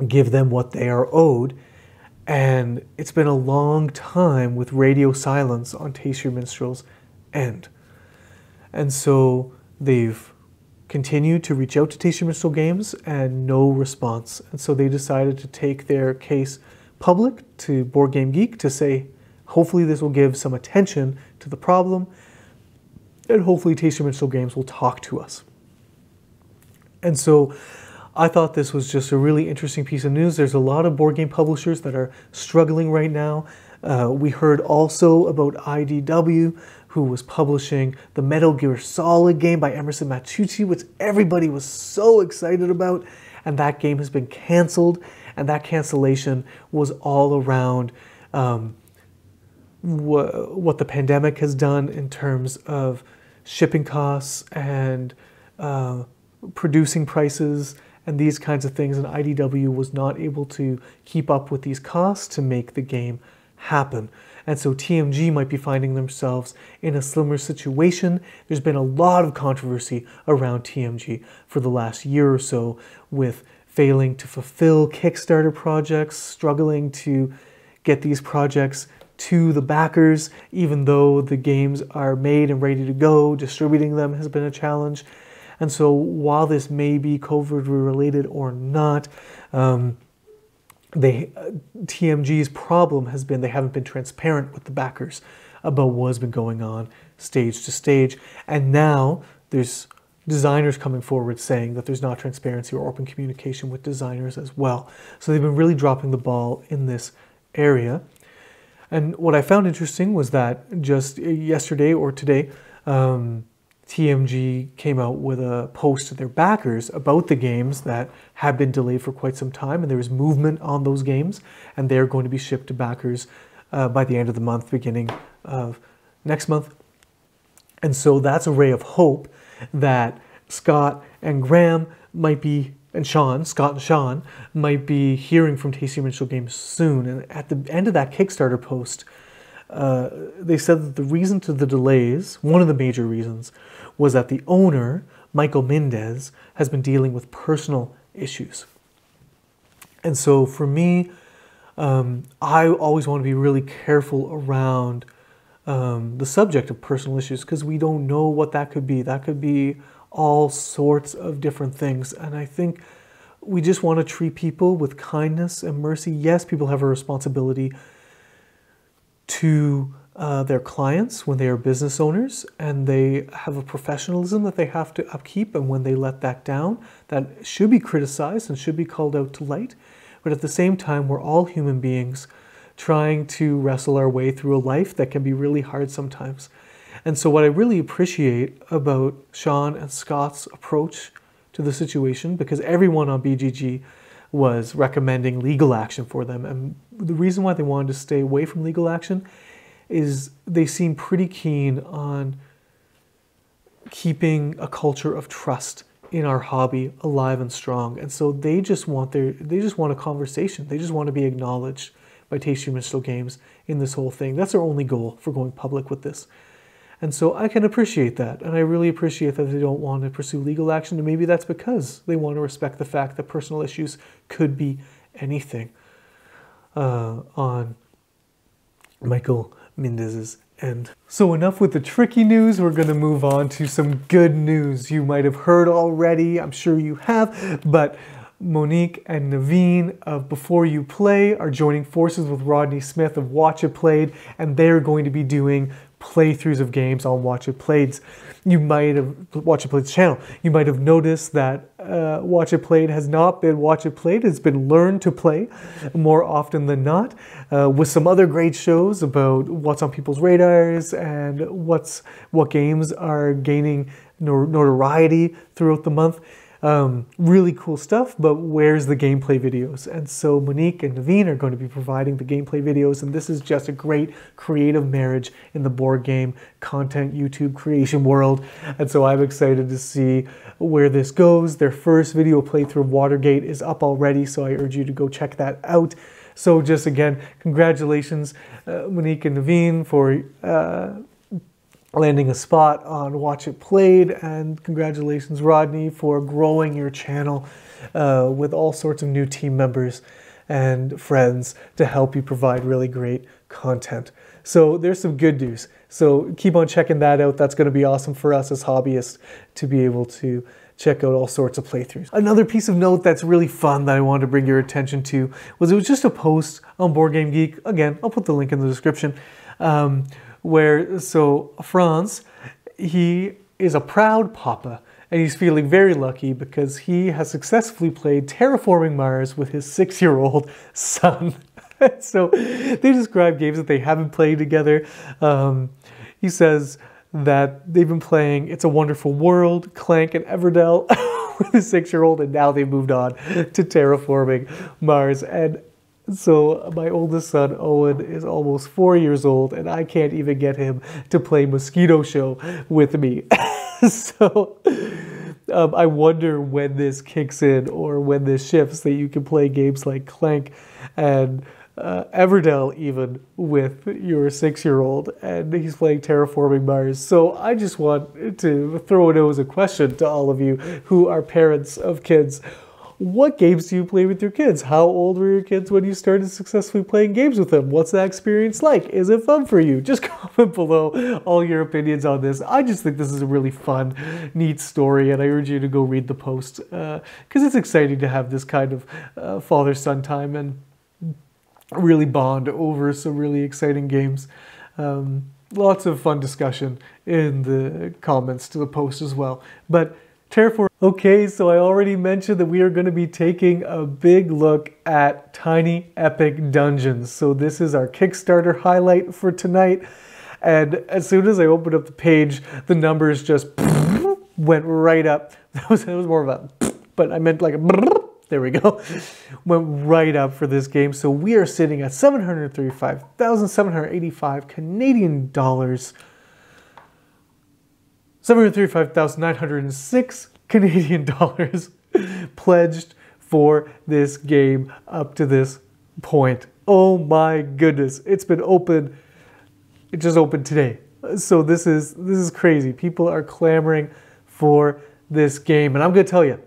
give them what they are owed. And it's been a long time with radio silence on Tasty Minstrel's end. And so they've continued to reach out to Tasty Minstrel Games and no response. And so they decided to take their case public to Board Game Geek to say, hopefully this will give some attention to the problem, and hopefully Tasty Minstrel Games will talk to us. And so I thought this was just a really interesting piece of news. There's a lot of board game publishers that are struggling right now. We heard also about IDW, who was publishing the Metal Gear Solid game by Emerson Matsuuchi, which everybody was so excited about, and that game has been canceled, and that cancellation was all around what the pandemic has done in terms of shipping costs and producing prices and these kinds of things, and IDW was not able to keep up with these costs to make the game happen. And so TMG might be finding themselves in a similar situation. There's been a lot of controversy around TMG for the last year or so, with failing to fulfill Kickstarter projects, struggling to get these projects to the backers, even though the games are made and ready to go. Distributing them has been a challenge. And so while this may be COVID related or not, TMG's problem has been they haven't been transparent with the backers about what has been going on stage to stage. And now there's designers coming forward saying that there's not transparency or open communication with designers as well. So they've been really dropping the ball in this area. And what I found interesting was that just yesterday or today, TMG came out with a post to their backers about the games that had been delayed for quite some time, and there was movement on those games, and they're going to be shipped to backers by the end of the month, beginning of next month. And so that's a ray of hope that Scott and Graham might be, and Sean, Scott and Sean, might be hearing from Tasty Minstrel Games soon. And at the end of that Kickstarter post, they said that the reason to the delays, one of the major reasons, was that the owner, Michael Mendez, has been dealing with personal issues. And so for me, I always want to be really careful around the subject of personal issues, because we don't know what that could be. That could be all sorts of different things. And I think we just want to treat people with kindness and mercy. Yes, people have a responsibility to their clients when they are business owners, and they have a professionalism that they have to upkeep, and when they let that down, that should be criticized and should be called out to light. But at the same time, we're all human beings trying to wrestle our way through a life that can be really hard sometimes. And so what I really appreciate about Sean and Scott's approach to the situation, because everyone on BGG was recommending legal action for them, and the reason why they wanted to stay away from legal action is they seem pretty keen on keeping a culture of trust in our hobby alive and strong. And so they just want a conversation. They just want to be acknowledged by Tasty Minstrel Games in this whole thing. That's their only goal for going public with this. And so I can appreciate that. And I really appreciate that they don't want to pursue legal action. And maybe that's because they want to respect the fact that personal issues could be anything on Michael Mendez's end. So enough with the tricky news, we're going to move on to some good news. You might have heard already, I'm sure you have, but Monique and Naveen of Before You Play are joining forces with Rodney Smith of Watch It Played, and they're going to be doing playthroughs of games on Watch It Played's. Watch It Played's channel. You might have noticed that Watch It Played has not been Watch It Played. It's been Learn to Play more often than not, with some other great shows about what's on people's radars and what games are gaining notoriety throughout the month. Really cool stuff, but where's the gameplay videos? And so Monique and Naveen are going to be providing the gameplay videos, and this is just a great creative marriage in the board game content YouTube creation world. And so I'm excited to see where this goes. Their first video playthrough of Watergate is up already, so I urge you to go check that out. So just again, congratulations Monique and Naveen for landing a spot on Watch It Played, and congratulations Rodney for growing your channel with all sorts of new team members and friends to help you provide really great content. So there's some good news. So keep on checking that out. That's going to be awesome for us as hobbyists to be able to check out all sorts of playthroughs. Another piece of note that's really fun that I wanted to bring your attention to was it was just a post on Board Game Geek. Again, I'll put the link in the description. So Franz, he is a proud papa, and he's feeling very lucky because he has successfully played Terraforming Mars with his 6-year-old son. So they describe games that they haven't played together. He says that they've been playing It's a Wonderful World, Clank, and Everdell with his 6-year-old, and now they've moved on to Terraforming Mars. And so my oldest son, Owen, is almost 4 years old, and I can't even get him to play Mosquito Show with me. So I wonder when this kicks in or when this shifts that you can play games like Clank and Everdell even with your 6-year-old, and he's playing Terraforming Mars. So I just want to throw it out as a question to all of you who are parents of kids. What games do you play with your kids? How old were your kids when you started successfully playing games with them? What's that experience like? Is it fun for you? Just comment below all your opinions on this. I just think this is a really fun, neat story, and I urge you to go read the post because it's exciting to have this kind of father-son time and really bond over some really exciting games. Lots of fun discussion in the comments to the post as well. But Terraforming. Okay, so I already mentioned that we are going to be taking a big look at Tiny Epic Dungeons. So this is our Kickstarter highlight for tonight. And as soon as I opened up the page, the numbers just went right up. That was more of a, but I meant like a, there we go. Went right up for this game. So we are sitting at 735,785 Canadian dollars. 735,906 Canadian dollars pledged for this game up to this point. Oh my goodness. It's been open. It just opened today. So this is crazy. People are clamoring for this game, and I'm going to tell you,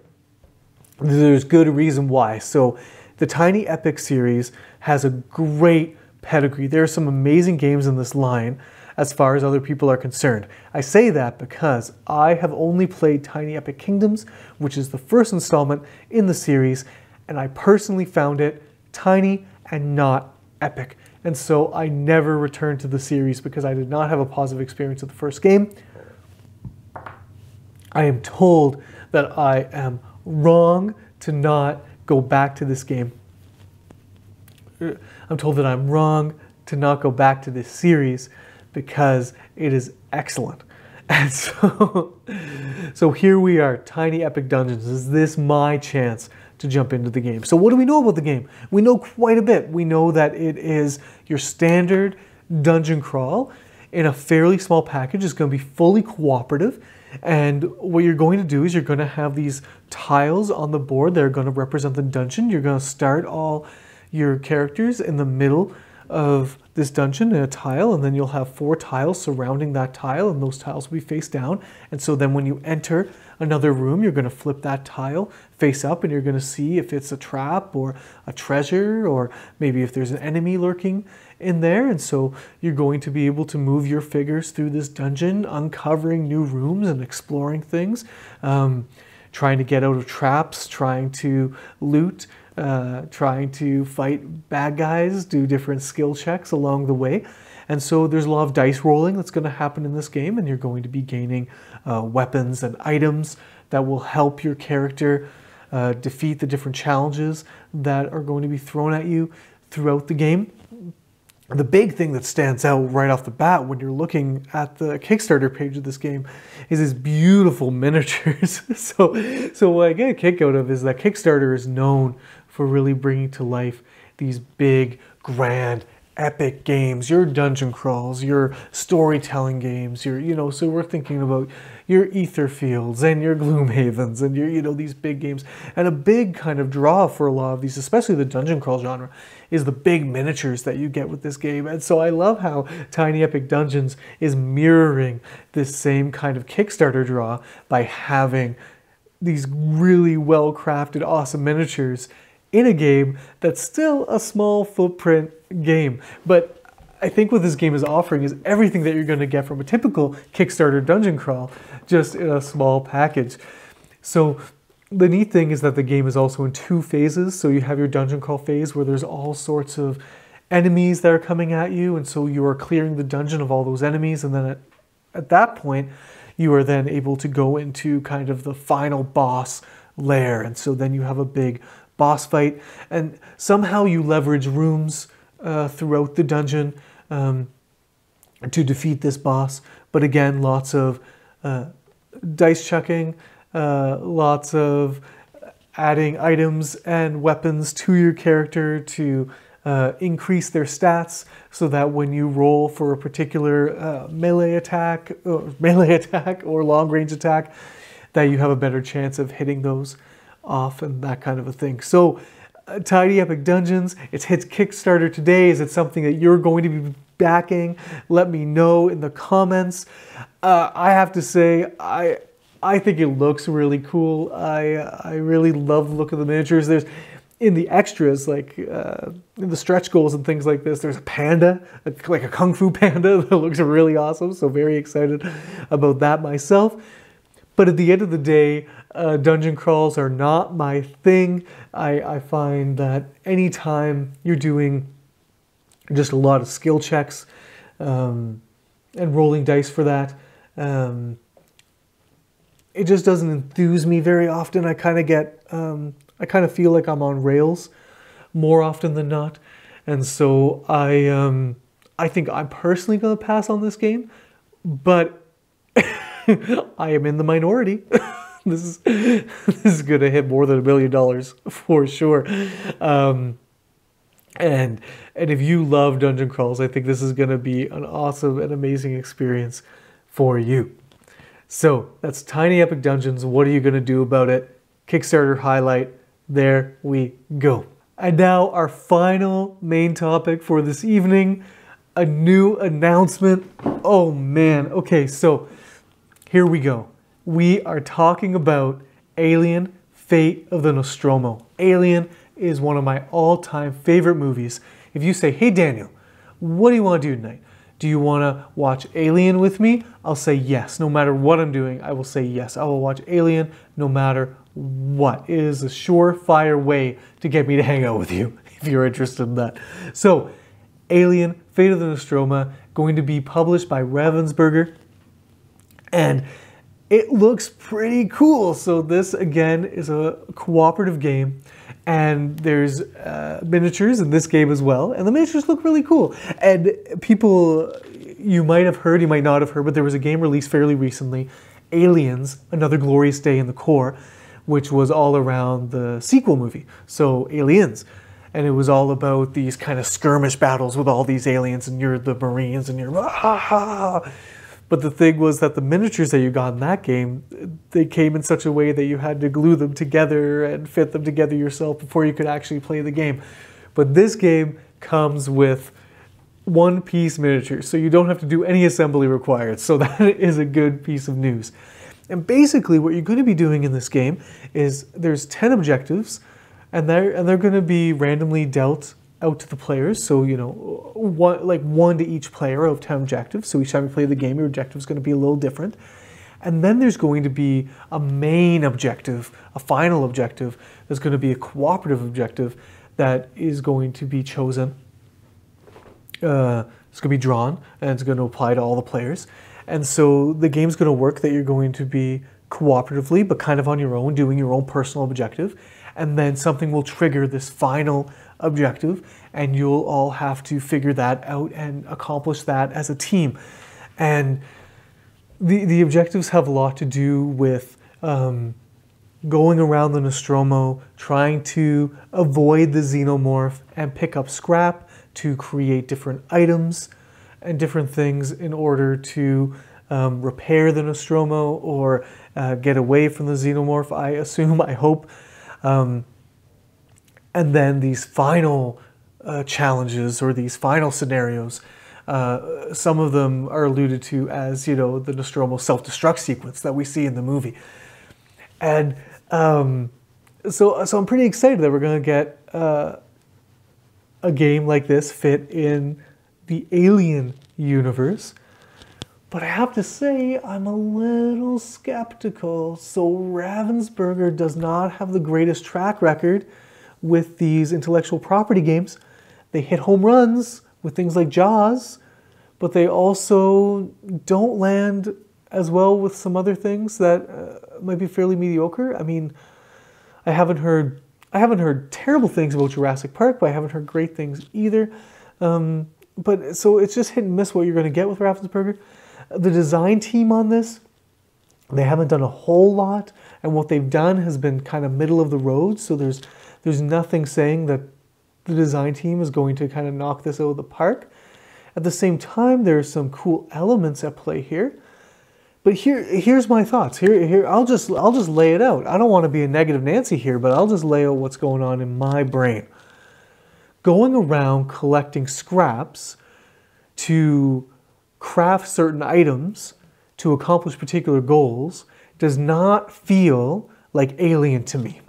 there's good reason why. So the Tiny Epic series has a great pedigree. There are some amazing games in this line as far as other people are concerned. I say that because I have only played Tiny Epic Kingdoms, which is the first installment in the series, and I personally found it tiny and not epic. And so I never returned to the series because I did not have a positive experience with the first game. I am told that I am wrong to not go back to this game. I'm told that I'm wrong to not go back to this series because it is excellent. And so here we are, Tiny Epic Dungeons. Is this my chance to jump into the game? So what do we know about the game? We know quite a bit. We know that it is your standard dungeon crawl in a fairly small package. It's going to be fully cooperative. And what you're going to do is you're going to have these tiles on the board that are going to represent the dungeon. You're going to start all your characters in the middle of this dungeon in a tile, and then you'll have 4 tiles surrounding that tile, and those tiles will be face down. And so then when you enter another room, you're going to flip that tile face up and you're going to see if it's a trap or a treasure, or maybe if there's an enemy lurking in there. And so you're going to be able to move your figures through this dungeon, uncovering new rooms and exploring things, trying to get out of traps, trying to loot, trying to fight bad guys, do different skill checks along the way. And so there's a lot of dice rolling that's going to happen in this game, and you're going to be gaining weapons and items that will help your character defeat the different challenges that are going to be thrown at you throughout the game. The big thing that stands out right off the bat when you're looking at the Kickstarter page of this game is these beautiful miniatures. So what I get a kick out of is that Kickstarter is known for really bringing to life these big, grand, epic games, your dungeon crawls, your storytelling games, so we're thinking about your Etherfields and your Gloomhavens and your, these big games. And a big kind of draw for a lot of these, especially the dungeon crawl genre, is the big miniatures that you get with this game. And so I love how Tiny Epic Dungeons is mirroring this same kind of Kickstarter draw by having these really well-crafted, awesome miniatures in a game that's still a small footprint game. But I think what this game is offering is everything that you're going to get from a typical Kickstarter dungeon crawl, just in a small package. So the neat thing is that the game is also in 2 phases. So you have your dungeon crawl phase where there's all sorts of enemies that are coming at you, and so you are clearing the dungeon of all those enemies, and then at that point you are then able to go into kind of the final boss lair, and so then you have a big boss fight, and somehow you leverage rooms throughout the dungeon to defeat this boss. But again, lots of dice chucking, lots of adding items and weapons to your character to increase their stats, so that when you roll for a particular melee attack or long range attack, that you have a better chance of hitting those off and that kind of a thing. So Tiny Epic Dungeons, it's hit Kickstarter today. Is it something that you're going to be backing? Let me know in the comments. I have to say, I think it looks really cool. I really love the look of the miniatures. There's, in the extras, like in the stretch goals and things like this, there's a panda, like a Kung Fu panda that looks really awesome. So very excited about that myself. But at the end of the day, dungeon crawls are not my thing. I find that anytime you're doing just a lot of skill checks and rolling dice for that, it just doesn't enthuse me very often. I kind of feel like I'm on rails more often than not. And so I think I'm personally going to pass on this game, but I am in the minority. This is going to hit more than $1 million for sure. And if you love dungeon crawls, I think this is going to be an awesome and amazing experience for you. So that's Tiny Epic Dungeons. What are you going to do about it? Kickstarter highlight. There we go. And now our final main topic for this evening, a new announcement. Oh man. Okay, so here we go. We are talking about Alien: Fate of the Nostromo. Alien is one of my all-time favorite movies. If you say, hey Daniel, what do you want to do tonight? Do you want to watch Alien with me? I'll say yes. No matter what I'm doing, I will say yes. I will watch Alien no matter what. It is a surefire way to get me to hang out with you if you're interested in that. So, Alien: Fate of the Nostromo, going to be published by Ravensburger. And it looks pretty cool. So this, again, is a cooperative game. And there's miniatures in this game as well. And the miniatures look really cool. And people, you might have heard, you might not have heard, but there was a game released fairly recently, Aliens: Another Glorious Day in the Core, which was all around the sequel movie, so Aliens. And it was all about these kind of skirmish battles with all these aliens, and you're the Marines, and you're But the thing was that the miniatures that you got in that game, they came in such a way that you had to glue them together and fit them together yourself before you could actually play the game. But this game comes with one-piece miniatures, so you don't have to do any assembly required. So that is a good piece of news. And basically what you're going to be doing in this game is there's 10 objectives, and they're going to be randomly dealt out to the players. So, you know, one to each player out of 10 objectives. So each time you play the game, your objective is going to be a little different. And then there's going to be a main objective, a final objective. There's going to be a cooperative objective that is going to be chosen. It's going to be drawn, and it's going to apply to all the players. And so the game's going to work that you're going to be cooperatively, but kind of on your own, doing your own personal objective. And then something will trigger this final objective, and you'll all have to figure that out and accomplish that as a team. And the objectives have a lot to do with going around the Nostromo, trying to avoid the xenomorph and pick up scrap to create different items and different things in order to repair the Nostromo or get away from the xenomorph, I assume, I hope. And then these final challenges or these final scenarios, some of them are alluded to as, you know, the Nostromo self-destruct sequence that we see in the movie. And so I'm pretty excited that we're going to get a game like this fit in the Alien universe. But I have to say, I'm a little skeptical. So Ravensburger does not have the greatest track record with these intellectual property games. They hit home runs with things like Jaws, but they also don't land as well with some other things that might be fairly mediocre. I mean, I haven't heard terrible things about Jurassic Park, but I haven't heard great things either. But so it's just hit and miss what you're going to get with Ravensburger. The design team on this, they haven't done a whole lot, and what they've done has been kind of middle of the road. So there's nothing saying that the design team is going to kind of knock this out of the park. At the same time, there are some cool elements at play here. But here's my thoughts. Here I'll just lay it out. I don't want to be a negative Nancy here, but I'll just lay out what's going on in my brain. Going around collecting scraps to craft certain items to accomplish particular goals does not feel like Alien to me.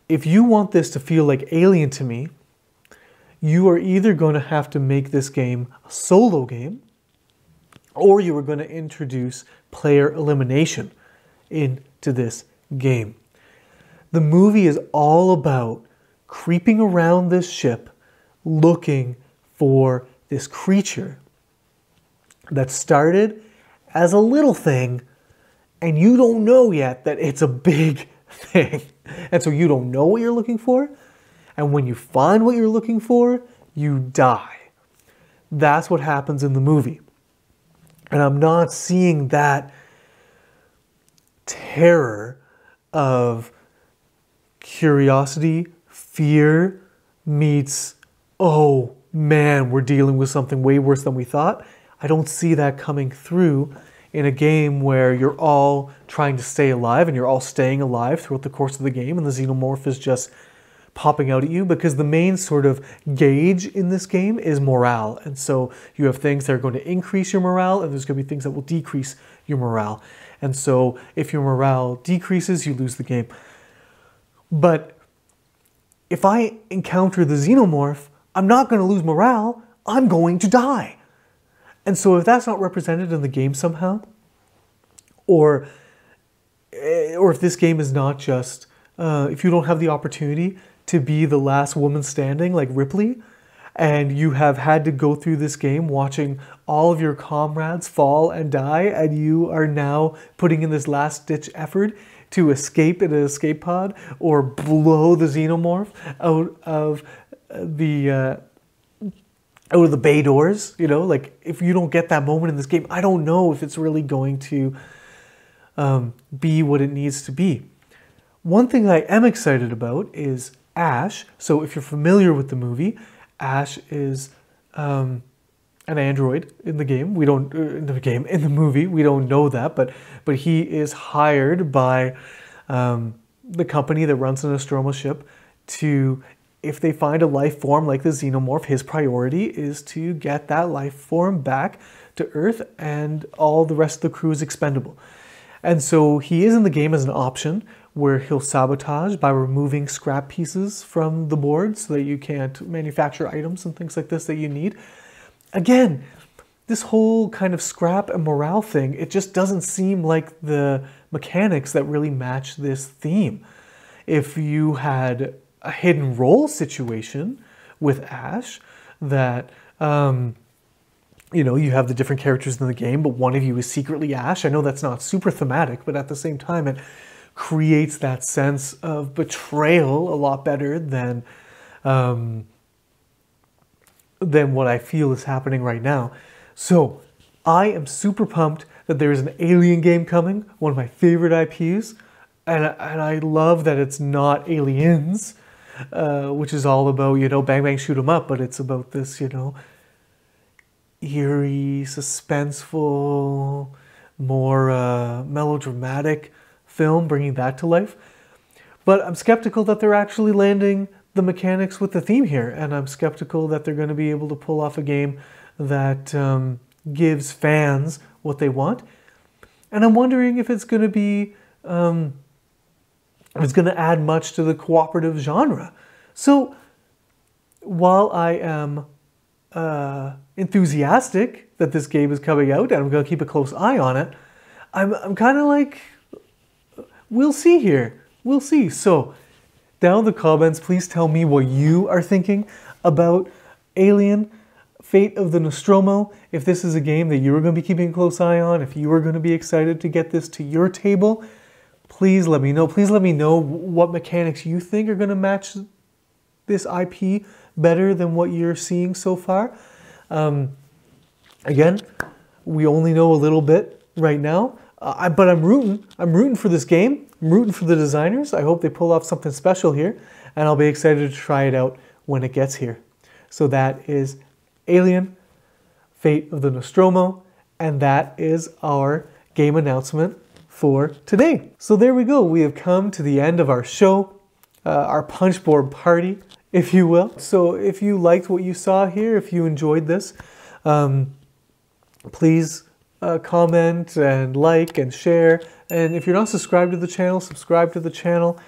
If you want this to feel like Alien to me, you are either going to have to make this game a solo game, or you are going to introduce player elimination into this game. The movie is all about creeping around this ship looking for this creature that started as a little thing, and you don't know yet that it's a big thing. And so you don't know what you're looking for, and when you find what you're looking for, you die. That's what happens in the movie. And I'm not seeing that terror of curiosity, fear meets, oh man, we're dealing with something way worse than we thought. I don't see that coming through in a game where you're all trying to stay alive and you're all staying alive throughout the course of the game, and the xenomorph is just popping out at you, because the main sort of gauge in this game is morale. And so you have things that are going to increase your morale, and there's going to be things that will decrease your morale. And so if your morale decreases, you lose the game. But if I encounter the xenomorph, I'm not going to lose morale, I'm going to die. And so if that's not represented in the game somehow, or if this game is not just, if you don't have the opportunity to be the last woman standing like Ripley, and you have had to go through this game watching all of your comrades fall and die, and you are now putting in this last-ditch effort to escape in an escape pod or blow the xenomorph out of the bay doors, you know, like if you don't get that moment in this game, I don't know if it's really going to be what it needs to be. One thing that I am excited about is Ash. So if you're familiar with the movie, Ash is an android in the game. We don't in the movie we don't know that, but he is hired by the company that runs the Nostromo ship to, if they find a life form like the xenomorph, his priority is to get that life form back to Earth, and all the rest of the crew is expendable. And so he is in the game as an option where he'll sabotage by removing scrap pieces from the board so that you can't manufacture items and things like this that you need. Again, this whole kind of scrap and morale thing, it just doesn't seem like the mechanics that really match this theme. If you had a hidden role situation with Ash that, you know, you have the different characters in the game, but one of you is secretly Ash. I know that's not super thematic, but at the same time, it creates that sense of betrayal a lot better than what I feel is happening right now. So I am super pumped that there's an Alien game coming, one of my favorite IPs, and I love that it's not Aliens, which is all about, you know, bang bang shoot 'em up, but it's about this, you know, eerie, suspenseful, more melodramatic film, bringing that to life. But I'm skeptical that they're actually landing the mechanics with the theme here, and I'm skeptical that they're going to be able to pull off a game that gives fans what they want. And I'm wondering if it's going to be, if it's going to add much to the cooperative genre. So while I am enthusiastic that this game is coming out, and I'm going to keep a close eye on it, I'm kind of like, we'll see here. We'll see. So down in the comments, please tell me what you are thinking about Alien, Fate of the Nostromo. If this is a game that you are going to be keeping a close eye on, if you are going to be excited to get this to your table, please let me know. Please let me know what mechanics you think are going to match this IP better than what you're seeing so far. Again, we only know a little bit right now, but I'm rooting for this game. I'm rooting for the designers. I hope they pull off something special here, and I'll be excited to try it out when it gets here. So that is Alien, Fate of the Nostromo, and that is our game announcement for today. So there we go. We have come to the end of our show, our Punchboard party, if you will. So if you liked what you saw here, if you enjoyed this, please comment and like and share. And if you're not subscribed to the channel, subscribe to the channel.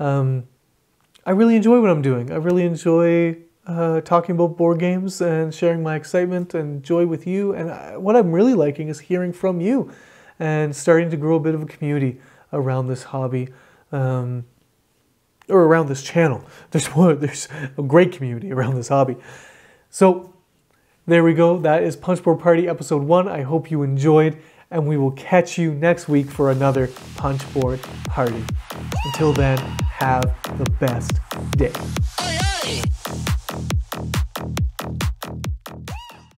I really enjoy what I'm doing. I really enjoy talking about board games and sharing my excitement and joy with you. And what I'm really liking is hearing from you and starting to grow a bit of a community around this hobby, or around this channel. There's a great community around this hobby. So there we go. That is Punchboard Party episode 1. I hope you enjoyed, and we will catch you next week for another Punchboard Party. Until then, have the best day.